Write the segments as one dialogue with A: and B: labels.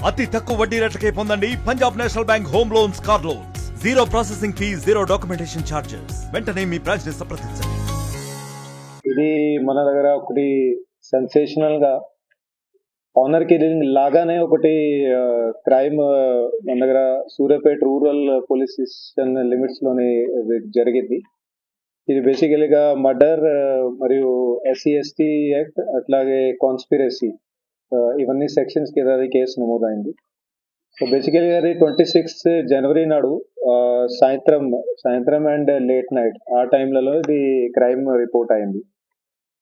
A: అతి తక్కువ వడ్డీ రేట్లకే పొందండి Punjab national bank home loans, car loans. Zero processing fee, zero documentation charges. వెంటనే మీ బ్రాంచ్ ని సంప్రదించండి.
B: ఇది మన దగ్గర ఒకటి సెన్సేషనల్ గా ఆనర్ కిల్లింగ్ లాగానే ఒకటి క్రైమ్ మన దగ్గర Suryapet rural police station limits లోనే జరిగింది. ఇది బేసికలీగా మర్డర్ మరియు SC/ST యాక్ట్, అట్లాగే కాన్స్పిరసీ, ఇవన్నీ సెక్షన్స్ కింద కేసు నమోదైంది. సో బేసికలీ అది 26 జనవరి నాడు సాయంత్రం అండ్ లేట్ నైట్ ఆ టైంలలో ఇది క్రైమ్ రిపోర్ట్ అయింది.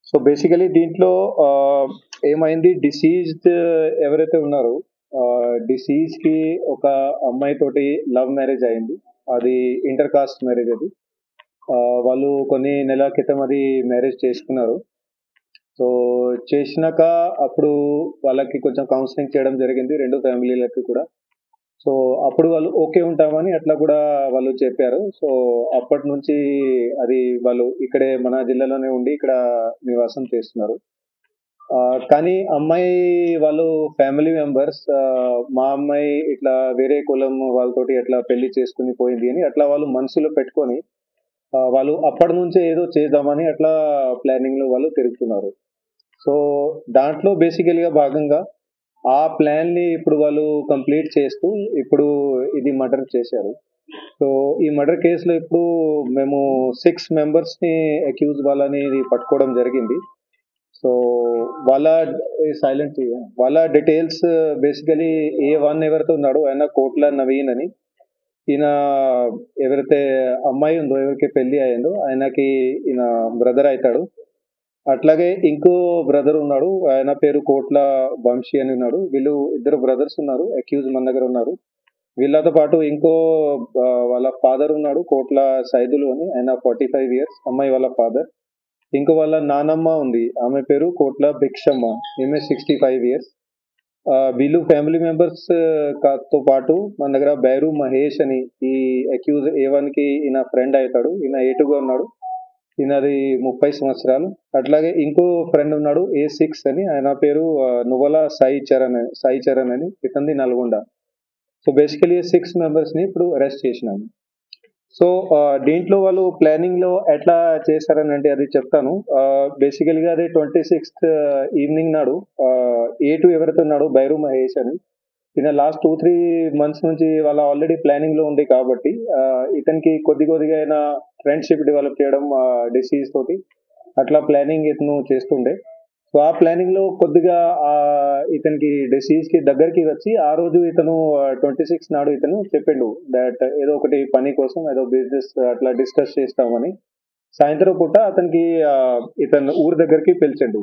B: సో బేసికలీ దీంట్లో ఏమైంది, డిసీజ్డ్ ఎవరైతే ఉన్నారో డిసీజ్ కి ఒక అమ్మాయి తోటి లవ్ మ్యారేజ్ అయింది. అది ఇంటర్ కాస్ట్ మ్యారేజ్. అది వాళ్ళు కొన్ని నెలల క్రితం అది మ్యారేజ్ చేసుకున్నారు. సో చేసినాక అప్పుడు వాళ్ళకి కొంచెం కౌన్సిలింగ్ చేయడం జరిగింది, రెండు ఫ్యామిలీలకి కూడా. సో అప్పుడు వాళ్ళు ఓకే ఉంటామని అట్లా కూడా వాళ్ళు చెప్పారు. సో అప్పటి నుంచి అది వాళ్ళు ఇక్కడే మన జిల్లాలోనే ఉండి ఇక్కడ నివాసం చేస్తున్నారు. కానీ అమ్మాయి వాళ్ళు ఫ్యామిలీ మెంబర్స్ మా అమ్మాయి ఇట్లా వేరే కులం వాళ్ళతోటి ఎట్లా పెళ్లి చేసుకుని పోయింది అని అట్లా వాళ్ళు మనసులో పెట్టుకొని వాళ్ళు అప్పటి నుంచే ఏదో చేద్దామని అట్లా ప్లానింగ్ లో వాళ్ళు తిరుగుతున్నారు. సో దాంట్లో బేసికల్గా భాగంగా ఆ ప్లాన్ ని ఇప్పుడు వాళ్ళు కంప్లీట్ చేస్తూ ఇప్పుడు ఇది మర్డర్ చేశారు. సో ఈ మర్డర్ కేసులో ఇప్పుడు మేము 6 మెంబర్స్ ని అక్యూజ్ వాళ్ళని పట్టుకోవడం జరిగింది. సో వాళ్ళ డీటెయిల్స్ బేసికలీ A1 ఎవరైతే ఉన్నాడో ఆయన కోట్ల నవీన్ అని, ఈయన ఎవరైతే అమ్మాయి ఉందో ఎవరికి పెళ్లి అయిందో ఆయనకి ఈయన బ్రదర్ అవుతాడు. అట్లాగే ఇంకో బ్రదర్ ఉన్నాడు, ఆయన పేరు కోట్ల వంశీ అని ఉన్నాడు. వీళ్ళు ఇద్దరు బ్రదర్స్ ఉన్నారు, అక్యూజ్ మన దగ్గర ఉన్నారు. వీళ్ళతో పాటు ఇంకో వాళ్ళ ఫాదర్ ఉన్నాడు, కోట్ల సైదులు అని, ఆయన 45 years, అమ్మాయి వాళ్ళ ఫాదర్. ఇంకో వాళ్ళ నానమ్మ ఉంది, ఆమె పేరు కోట్ల భిక్షమ్మ, ఈమె 65 years. వీళ్ళు ఫ్యామిలీ మెంబర్స్ తో పాటు మన దగ్గర బైరు మహేష్ అని ఈ అక్యూజ్ A1 కి ఈయన ఫ్రెండ్ అవుతాడు. ఈయన A2గా ఉన్నాడు, ఈయనది 30 సంవత్సరాలు. అట్లాగే ఇంకో ఫ్రెండ్ ఉన్నాడు A6 అని, ఆయన పేరు నువ్వల సాయి చరణ్ అని, ఇతనిది నల్గొండ. సో బేసికలీ 6 మెంబర్స్ ని ఇప్పుడు అరెస్ట్ చేసినాము. సో దీంట్లో వాళ్ళు ప్లానింగ్ లో ఎట్లా చేశారని అంటే అది చెప్తాను. బేసికల్గా అది 26th ఈవినింగ్ నాడు A2 ఎవరైతే ఉన్నాడో బైరు మహేష్ అని, ఈయన లాస్ట్ 2-3 months నుంచి వాళ్ళ ఆల్రెడీ ప్లానింగ్ లో ఉంది కాబట్టి ఇతనికి కొద్దిగా అయినా ఫ్రెండ్షిప్ డెవలప్ చేయడం డిసీజ్ తోటి అట్లా ప్లానింగ్ ఇతను చేస్తుండే. సో ఆ ప్లానింగ్ లో కొద్దిగా ఇతనికి డిసీజ్ కి దగ్గరికి వచ్చి ఆ రోజు ఇతను 26 నాడు ఇతను చెప్పిండు దట్ ఏదో ఒకటి పని కోసం ఏదో బిజినెస్ అట్లా డిస్కస్ చేస్తామని. సాయంత్రం పూట అతనికి ఇతను ఊరు దగ్గరికి పిలిచిండు.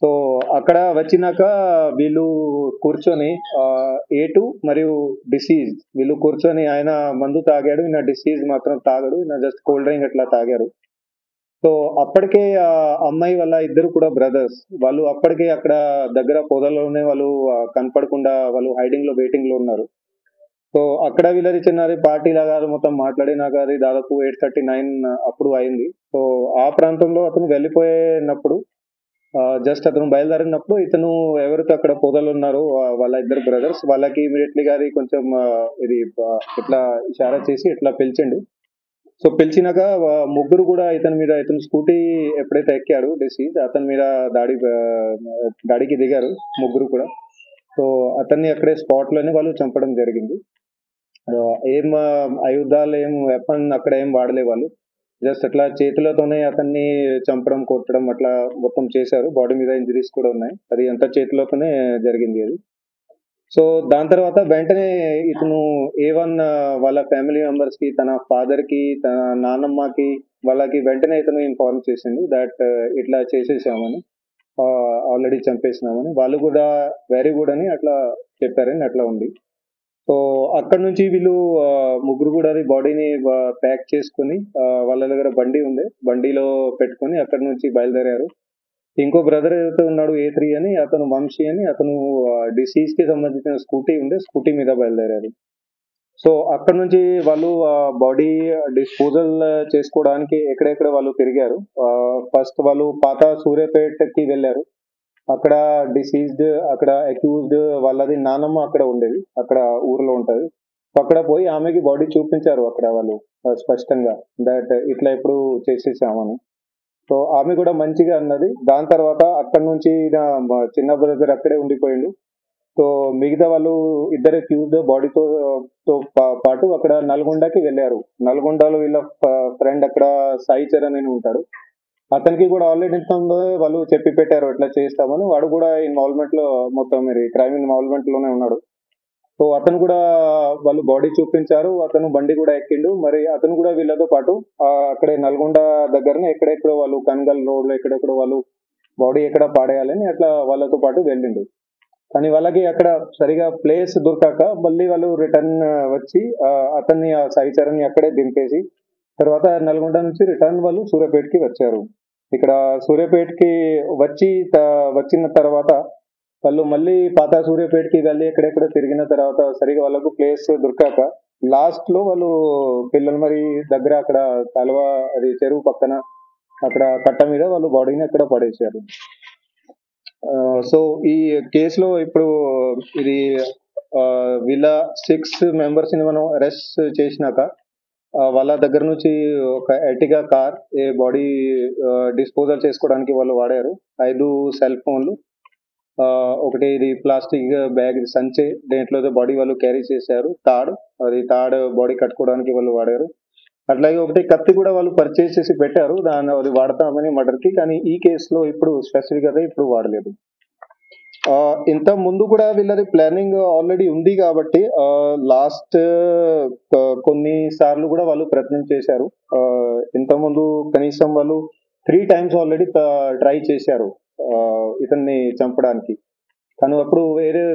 B: సో అక్కడ వచ్చినాక వీళ్ళు కూర్చొని A2 మరియు డిసీజ్ వీళ్ళు కూర్చొని, ఆయన మందు తాగాడు, ఈయన డిసీజ్ మాత్రం తాగాడు, ఈయన జస్ట్ కోల్డ్ డ్రింక్ అట్లా తాగారు. సో అప్పటికే అమ్మాయి వాళ్ళ ఇద్దరు కూడా బ్రదర్స్, వాళ్ళు అప్పటికే అక్కడ దగ్గర పొదల్లోనే వాళ్ళు కనపడకుండా వాళ్ళు హైడింగ్ లో వెయిటింగ్ లో ఉన్నారు. సో అక్కడ వీళ్ళది చిన్నది పార్టీ లాగా మొత్తం మాట్లాడినాక అది దాదాపు 8:39 అప్పుడు అయింది. సో ఆ ప్రాంతంలో అతను వెళ్ళిపోయినప్పుడు జస్ట్ అతను బయలుదేరినప్పుడు ఇతను ఎవరితో అక్కడ పొదలు ఉన్నారో వాళ్ళ ఇద్దరు బ్రదర్స్ వాళ్ళకి ఇమీడియట్లీగా అది కొంచెం ఇది ఇట్లా ఇషారా చేసి ఇట్లా పిలిచిండు. సో పిలిచినాక ముగ్గురు కూడా ఇతను స్కూటీ ఎప్పుడైతే ఎక్కాడు డిసీజ్, అతని మీద దాడికి దిగారు ముగ్గురు కూడా. సో అతన్ని అక్కడే స్పాట్ లోనే వాళ్ళు చంపడం జరిగింది. ఏం ఆయుధాలు ఏం వెపన్ అక్కడ ఏం వాడలే వాళ్ళు, జస్ట్ అట్లా చేతులతోనే అతన్ని చంపడం కొట్టడం అట్లా మొత్తం చేశారు. బాడీ మీద ఇంజరీస్ కూడా ఉన్నాయి, అది అంతా చేతిలోతోనే జరిగింది అది. సో దాని తర్వాత వెంటనే ఇతను A1 వాళ్ళ ఫ్యామిలీ మెంబర్స్ కి, తన ఫాదర్ కి, తన నాన్నమ్మకి వాళ్ళకి వెంటనే ఇతను ఇన్ఫార్మ్ చేసిండు దట్ ఇట్లా చేసేసామని, ఆల్రెడీ చంపేసినామని. వాళ్ళు కూడా వెరీ గుడ్ అని అట్లా చెప్పారని అట్లా ఉంది. సో అక్కడ నుంచి వీళ్ళు ముగ్గురు కూడా అది బాడీని ప్యాక్ చేసుకుని వాళ్ళ దగ్గర బండి ఉంది, బండిలో పెట్టుకుని అక్కడ నుంచి బయలుదేరారు. ఇంకో బ్రదర్ ఏదైతే ఉన్నాడు A3 అని, అతను వంశీ అని, అతను డిసీజ్ కి సంబంధించిన స్కూటీ ఉండే, స్కూటీ మీద బయలుదేరారు. సో అక్కడ నుంచి వాళ్ళు బాడీ డిస్పోజల్ చేసుకోవడానికి ఎక్కడెక్కడ వాళ్ళు తిరిగారు. ఫస్ట్ వాళ్ళు పాత సూర్యాపేటకి వెళ్ళారు. అక్కడ డిసీజ్డ్, అక్కడ అక్యూజ్డ్ వాళ్ళది నానమ్మ అక్కడ ఉండేది, అక్కడ ఊర్లో ఉంటది. సో అక్కడ పోయి ఆమెకి బాడీ చూపించారు అక్కడ వాళ్ళు స్పష్టంగా, దట్ ఇట్లా ఎప్పుడు చేసేసామని. సో ఆమె కూడా మంచిగా అన్నది. దాని తర్వాత అక్కడ నుంచి మా చిన్న బ్రదర్ అక్కడే ఉండిపోయిండు. సో మిగతా వాళ్ళు ఇద్దరు అక్యూజ్డ్ బాడీతో పాటు అక్కడ నల్గొండకి వెళ్ళారు. నల్గొండలో వీళ్ళ ఫ్రెండ్ అక్కడ సాయి చరణ్ అని ఉంటాడు. అతనికి కూడా ఆల్రెడీ ఇంతకుముందు వాళ్ళు చెప్పి పెట్టారు ఇట్లా చేస్తామని. వాడు కూడా ఇన్వాల్వ్మెంట్ లో, మొత్తం మీరు క్రైమ్ ఇన్వాల్వ్మెంట్ లోనే ఉన్నాడు. సో అతను కూడా వాళ్ళు బాడీ చూపించారు, అతను బండి కూడా ఎక్కిండు. మరి అతను కూడా వీళ్ళతో పాటు అక్కడే నల్గొండ దగ్గరనే ఎక్కడెక్కడో వాళ్ళు కన్గల్ రోడ్ లో ఎక్కడెక్కడో వాళ్ళు బాడీ ఎక్కడ పాడేయాలని అట్లా వాళ్ళతో పాటు వెళ్ళిండు. కానీ వాళ్ళకి అక్కడ సరిగా ప్లేస్ దొరకాక మళ్ళీ వాళ్ళు రిటర్న్ వచ్చి అతన్ని, ఆ సాయి చరణ్ ని అక్కడే దింపేసి తర్వాత నల్గొండ నుంచి రిటర్న్ వాళ్ళు సూర్యాపేటకి వచ్చారు. ఇక్కడ సూర్యాపేటకి వచ్చిన తర్వాత వాళ్ళు మళ్ళీ పాత సూర్యాపేటకి వెళ్ళి ఎక్కడెక్కడ తిరిగిన తర్వాత సరిగా వాళ్ళకు ప్లేస్ దొరకాక లాస్ట్ లో వాళ్ళు పిల్లల మరి దగ్గర అక్కడ కాలువ, అది చెరువు పక్కన అక్కడ కట్ట మీద వాళ్ళు బాడీని అక్కడ పడేశారు. సో ఈ కేసులో ఇప్పుడు ఇది వీళ్ళ 6 మెంబర్స్ ని మనం అరెస్ట్ చేసినాక వాళ్ళ దగ్గర నుంచి ఒక ఎర్టిగా కార్ బాడీ డిస్పోజల్ చేసుకోవడానికి వాళ్ళు వాడారు. 5 సెల్ ఫోన్లు, ఒకటి ఇది ప్లాస్టిక్ బ్యాగ్ సంచి, దేంట్లో బాడీ వాళ్ళు క్యారీ చేశారు. తాడ్ బాడీ కట్టుకోవడానికి వాళ్ళు వాడారు. అట్లాగే ఒకటి కత్తి కూడా వాళ్ళు పర్చేస్ చేసి పెట్టారు, అది వాడతామని మర్డర్ కి. కానీ ఈ కేసులో ఇప్పుడు స్పెసిఫిక్ గా ఇప్పుడు వాడలేదు. ఇంత ముందు కూడా వీళ్ళది ప్లానింగ్ ఆల్రెడీ ఉంది కాబట్టి లాస్ట్ కొన్ని సార్లు కూడా వాళ్ళు ప్రయత్నం చేశారు. ఇంత ముందు కనీసం వాళ్ళు 3 times ఆల్రెడీ ట్రై చేశారు ఇతన్ని చంపడానికి. కానీ అప్పుడు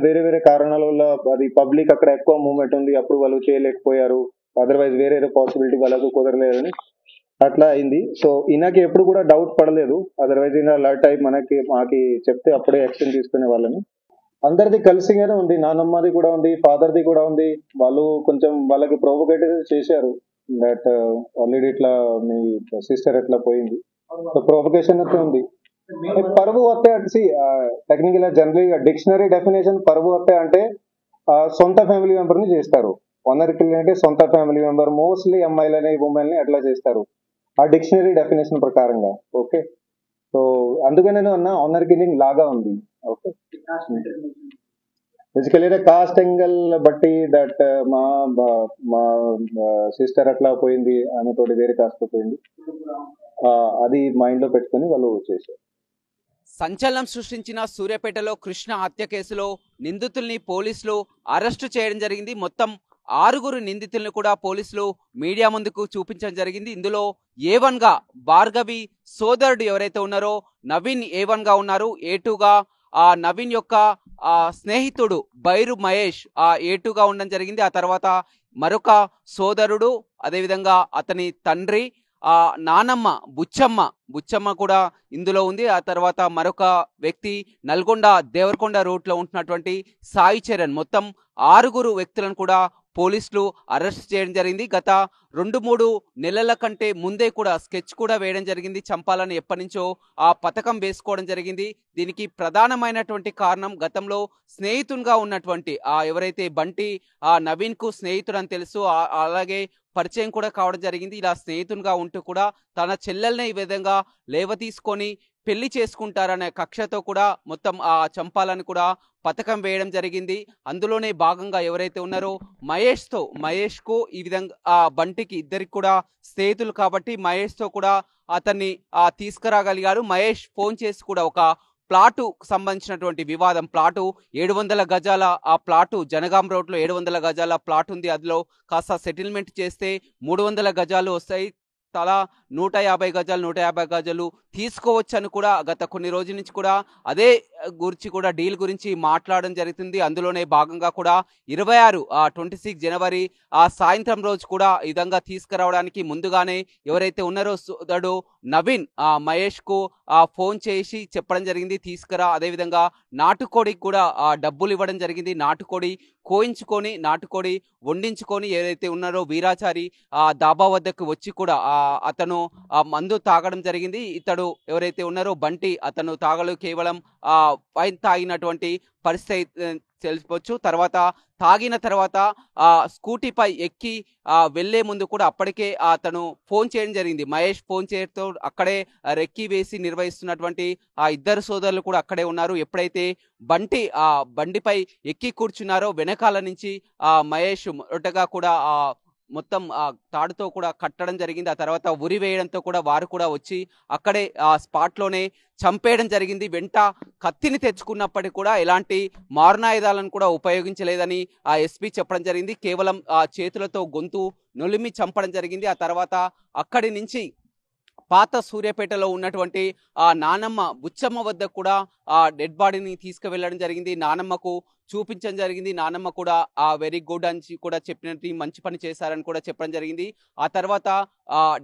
B: వేరే కారణాల వల్ల, అది పబ్లిక్ అక్కడ ఎక్కువ మూవ్మెంట్ ఉంది, అప్పుడు వాళ్ళు చేయలేకపోయారు. అదర్వైజ్ వేరే పాసిబిలిటీ వాళ్ళకు కుదరలేదని అట్లా అయింది. సో ఈయనకి ఎప్పుడు కూడా డౌట్ పడలేదు. అదర్వైజ్ ఈయన అలర్ట్ అయి మాకి చెప్తే అప్పుడే యాక్షన్ తీసుకునే వాళ్ళని. అందరిది కలిసిగానే ఉంది, నానమ్మది కూడా ఉంది, ఫాదర్ది కూడా ఉంది. వాళ్ళు కొంచెం వాళ్ళకి ప్రొవోకేట్ చేశారు, దట్ ఆల్రెడీ ఇట్లా మీ సిస్టర్ ఎట్లా పోయింది. సో ప్రొవోకేషన్ అయితే ఉంది. పరువు హత్య టెక్నికల్ జనరల్ డిక్షనరీ డెఫినేషన్ పరువు హత్య అంటే సొంత ఫ్యామిలీ మెంబర్ ని చేస్తారు. ఆనర్ కిల్లింగ్ అంటే సొంత ఫ్యామిలీ మెంబర్, మోస్ట్లీ అమ్మాయిలని ఉమెన్ని అట్లా చేస్తారు ఆ డిక్షనరీ డెఫినేషన్ ప్రకారంగా. ఓకే, సో అందుకనే నేను అన్నా ఆనర్ కిల్లింగ్ లాగా ఉంది. ఓకే, బేసికలీ కాస్ట్ యాంగిల్ బట్టి దట్ మా సిస్టర్ అట్లా పోయింది, ఆమె తోటి వేరే కాస్ట్ పోయింది, అది మైండ్ లో పెట్టుకుని వాళ్ళు చేశారు.
C: సంచలనం సృష్టించిన సూర్యాపేటలో కృష్ణ హత్య కేసులో నిందితుల్ని పోలీసులు అరెస్టు చేయడం జరిగింది. మొత్తం 6 నిందితులను కూడా పోలీసులు మీడియా ముందుకు చూపించడం జరిగింది. ఇందులో A1 గా భార్గవి సోదరుడు ఎవరైతే ఉన్నారో నవీన్ A1 గా ఉన్నారు. A2 గా ఆ నవీన్ యొక్క స్నేహితుడు బైరు మహేష్ A2 గా ఉండడం జరిగింది. ఆ తర్వాత మరొక సోదరుడు, అదేవిధంగా అతని తండ్రి నానమ్మ బుచ్చమ్మ కూడా ఇందులో ఉంది. ఆ తర్వాత మరొక వ్యక్తి నల్గొండ దేవరకొండ రూట్ లో ఉంటున్నటువంటి సాయి చరణ్. మొత్తం 6 వ్యక్తులను కూడా పోలీసులు అరెస్ట్ చేయడం జరిగింది. గత 2-3 నెలల కంటే ముందే కూడా స్కెచ్ కూడా వేయడం జరిగింది. చంపాలని ఎప్పటి నుంచో ఆ పథకం వేసుకోవడం జరిగింది. దీనికి ప్రధానమైనటువంటి కారణం గతంలో స్నేహితునిగా ఉన్నటువంటి ఎవరైతే బంటి నవీన్ కు స్నేహితుడు అని తెలుసు, అలాగే పరిచయం కూడా కావడం జరిగింది. ఇలా స్నేహితునిగా ఉంటూ కూడా తన చెల్లెల్ని ఈ విధంగా లేవతీసుకొని పెళ్లి చేసుకుంటారనే కక్షతో కూడా మొత్తం చంపాలని కూడా పథకం వేయడం జరిగింది. అందులోనే భాగంగా ఎవరైతే ఉన్నారో మహేష్ కు ఈ విధంగా బంటికి ఇద్దరికి కూడా స్నేహితులు కాబట్టి మహేష్ తో కూడా అతన్ని తీసుకురాగలిగారు. మహేష్ ఫోన్ చేసి కూడా ఒక ప్లాటు సంబంధించినటువంటి వివాదం, ప్లాటు 700 గజాల ఆ ప్లాటు జనగాం రోడ్ లో 700 గజాల ప్లాట్ ఉంది, అందులో కాస్త సెటిల్మెంట్ చేస్తే 300 గజాలు వస్తాయి, తలా 150 గజాలు తీసుకోవచ్చని కూడా గత కొన్ని రోజుల నుంచి కూడా అదే గురించి కూడా డీల్ గురించి మాట్లాడడం జరుగుతుంది. అందులోనే భాగంగా కూడా 26 జనవరి సాయంత్రం రోజు కూడా ఈ విధంగా తీసుకురావడానికి ముందుగానే ఎవరైతే ఉన్నారో సోదరుడు నవీన్ మహేష్ కు ఫోన్ చేసి చెప్పడం జరిగింది తీసుకురా. అదేవిధంగా నాటుకోడికి కూడా డబ్బులు ఇవ్వడం జరిగింది. నాటుకోడి కోయించుకొని నాటుకోడి వండించుకొని ఏదైతే ఉన్నారో వీరాచారి దాబా వద్దకు వచ్చి కూడా అతను మందు తాగడం జరిగింది. ఇతడు సోదరుడు ఎవరైతే ఉన్నారో బంటి అతను తాగలు కేవలం వైన్ తాగినటువంటి పరిస్థితి తెలుసుకోవచ్చు. తర్వాత తాగిన తర్వాత స్కూటీపై ఎక్కి వెళ్లే ముందు కూడా అప్పటికే అతను ఫోన్ చేయడం జరిగింది. మహేష్ ఫోన్ చేయడంతో అక్కడే రెక్కి వేసి నిర్వహిస్తున్నటువంటి ఆ ఇద్దరు సోదరులు కూడా అక్కడే ఉన్నారు. ఎప్పుడైతే బండిపై ఎక్కి కూర్చున్నారో వెనకాల నుంచి మహేష్ మొదటగా కూడా మొత్తం తాడుతో కూడా కట్టడం జరిగింది. ఆ తర్వాత ఉరి వేయడంతో కూడా వారు కూడా వచ్చి అక్కడే స్పాట్ లోనే చంపేయడం జరిగింది. వెంట కత్తిని తెచ్చుకున్నప్పటికీ కూడా ఎలాంటి మారణాయుధాలను కూడా ఉపయోగించలేదని ఎస్పీ చెప్పడం జరిగింది. కేవలం చేతులతో గొంతు నొలిమి చంపడం జరిగింది. ఆ తర్వాత అక్కడి నుంచి పాత సూర్యాపేటలో ఉన్నటువంటి నానమ్మ బుచ్చమ్మ వద్ద కూడా డెడ్ బాడీని తీసుకువెళ్ళడం జరిగింది. నానమ్మకు చూపించడం జరిగింది. నానమ్మ కూడా వెరీ గుడ్ అని కూడా చెప్పినట్టు మంచి పని చేశారని కూడా చెప్పడం జరిగింది. ఆ తర్వాత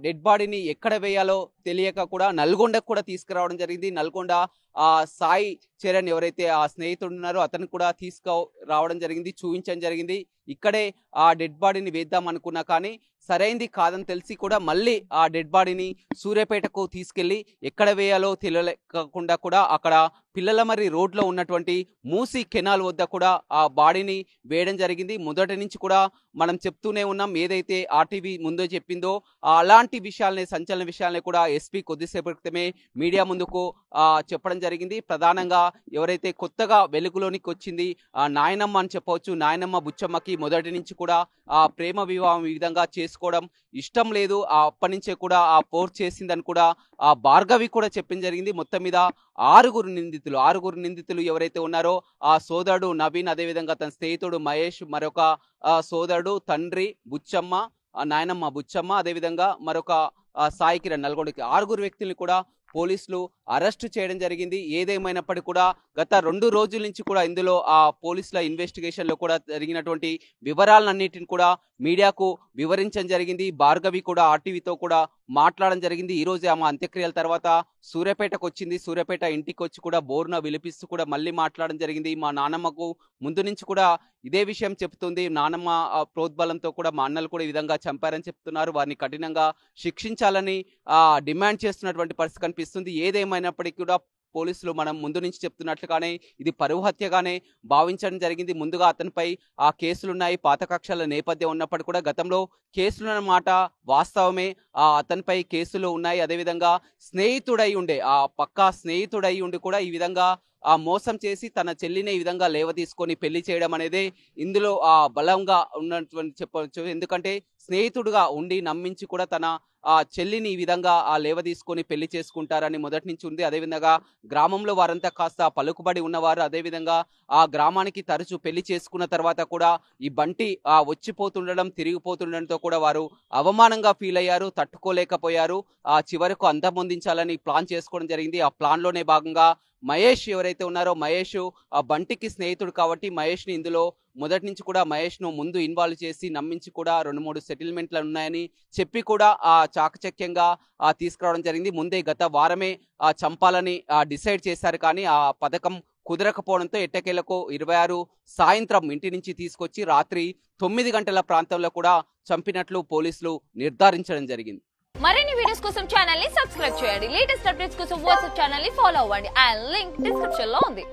C: డెడ్ బాడీని ఎక్కడ వేయాలో తెలియక కూడా నల్గొండకు కూడా తీసుకురావడం జరిగింది. నల్గొండ సాయి చరణ్ ఎవరైతే ఆ స్నేహితుడు ఉన్నారో అతను కూడా తీసుకురావడం జరిగింది, చూపించడం జరిగింది. ఇక్కడే ఆ డెడ్ బాడీని వేద్దాం అనుకున్నా కానీ సరైంది కాదని తెలిసి కూడా మళ్ళీ ఆ డెడ్ బాడీని సూర్యాపేటకు తీసుకెళ్లి ఎక్కడ వేయాలో తెలియకుండా కూడా అక్కడ పిల్లలమర్రి రోడ్లో ఉన్నటువంటి మూసీ కెనాల్ వద్ద కూడా ఆ బాడీని వేయడం జరిగింది. మొదటి నుంచి కూడా మనం చెప్తూనే ఉన్నాం, ఏదైతే ఆర్టీవీ ముందో చెప్పిందో అలాంటి విషయాలనే, సంచలన విషయాలనే కూడా ఎస్పీ కొద్దిసేపటి క్రితమే మీడియా ముందుకు చెప్పడం జరిగింది. ప్రధానంగా ఎవరైతే కొత్తగా వెలుగులోనికి వచ్చింది నాయనమ్మ అని చెప్పవచ్చు. నాయనమ్మ బుచ్చమ్మకి మొదటి నుంచి కూడా ప్రేమ వివాహం ఈ విధంగా చేసుకోవడం ఇష్టం లేదు. అప్పటి నుంచే కూడా పోర్ చేసిందని కూడా భార్గవి కూడా చెప్పడం జరిగింది. మొత్తం మీద ఆరుగురు నిందితులు ఎవరైతే ఉన్నారో ఆ సోదరుడు నవీన్, అదేవిధంగా తన స్నేహితుడు మహేష్, మరొక సోదరుడు, తండ్రి బుచ్చమ్మ, నాయనమ్మ బుచ్చమ్మ, అదేవిధంగా మరొక సాయి కిరణ్, నల్గొండకి ఆరుగురు వ్యక్తుల్ని కూడా పోలీసులు అరెస్టు చేయడం జరిగింది. ఏదేమైనప్పటికీ కూడా గత 2 రోజుల నుంచి కూడా ఇందులో పోలీసుల ఇన్వెస్టిగేషన్ లో కూడా జరిగినటువంటి వివరాలన్నిటిని కూడా మీడియాకు వివరించడం జరిగింది. భార్గవి కూడా ఆర్టీవీతో కూడా మాట్లాడడం జరిగింది. ఈ రోజు ఆమె అంత్యక్రియల తర్వాత సూర్యాపేటకు వచ్చింది. సూర్యాపేట ఇంటికి వచ్చి కూడా బోర్న విలిపిస్తూ కూడా మళ్ళీ మాట్లాడడం జరిగింది. మా నాన్నమ్మకు ముందు నుంచి కూడా ఇదే విషయం చెప్తుంది. నానమ్మ ప్రోద్బలంతో కూడా మా అన్నలు కూడా ఈ విధంగా చంపారని చెప్తున్నారు. వారిని కఠినంగా శిక్షించాలని డిమాండ్ చేస్తున్నటువంటి పరిస్థితి కనిపిస్తుంది. ఏదేమైనప్పటికీ కూడా పోలీసులు మనం ముందు నుంచి చెప్తున్నట్లుగానే ఇది పరువు హత్యగానే భావించడం జరిగింది. ముందుగా అతనిపై కేసులున్నాయి. పాత కక్షల నేపథ్యం ఉన్నప్పటికీ కూడా గతంలో కేసులున్న మాట వాస్తవమే. అతనిపై కేసులు ఉన్నాయి. అదేవిధంగా స్నేహితుడై ఉండే పక్కా స్నేహితుడై ఉండి కూడా ఈ విధంగా మోసం చేసి తన చెల్లిని ఈ విధంగా లేవ తీసుకొని పెళ్లి చేయడం అనేది ఇందులో బలంగా ఉన్నటువంటి చెప్పవచ్చు. ఎందుకంటే స్నేహితుడుగా ఉండి నమ్మించి కూడా తన చెల్లిని ఈ విధంగా లేవ తీసుకొని పెళ్లి చేసుకుంటారని మొదటి నుంచి ఉంది. అదేవిధంగా గ్రామంలో వారంతా కాస్త పలుకుబడి ఉన్నవారు. అదేవిధంగా ఆ గ్రామానికి తరచూ పెళ్లి చేసుకున్న తర్వాత కూడా ఈ బంటి వచ్చిపోతుండడం, తిరిగిపోతుండడంతో కూడా వారు అవమానంగా ఫీల్ అయ్యారు, తట్టుకోలేకపోయారు. చివరకు అంతమొందించాలని ప్లాన్ చేసుకోవడం జరిగింది. ఆ ప్లాన్ లోనే భాగంగా మహేష్ ఎవరైతే ఉన్నారో మహేష్ బంటికి స్నేహితుడు కాబట్టి మహేష్ ని ఇందులో మొదటి నుంచి కూడా మహేష్ ను ముందు ఇన్వాల్వ్ చేసి నమ్మించి కూడా 2-3 సెటిల్మెంట్లు ఉన్నాయని చెప్పి కూడా చాకచక్యంగా తీసుకురావడం జరిగింది. ముందే గత వారమే చంపాలని డిసైడ్ చేశారు. కానీ ఆ పథకం కుదరకపోవడంతో ఎట్టకేలకు 26 సాయంత్రం ఇంటి నుంచి తీసుకొచ్చి రాత్రి 9 గంటల ప్రాంతంలో కూడా చంపినట్లు పోలీసులు నిర్ధారించడం జరిగింది.
D: మరిన్ని వీడియోస్ కోసం ఛానల్ ని సబ్స్క్రైబ్ చేయండి. లేటెస్ట్ అప్డేట్స్ కోసం వాట్సాప్ ఛానల్ ని ఫాలో అవ్వండి. ఆ లింక్ డిస్క్రిప్షన్ లో ఉంది.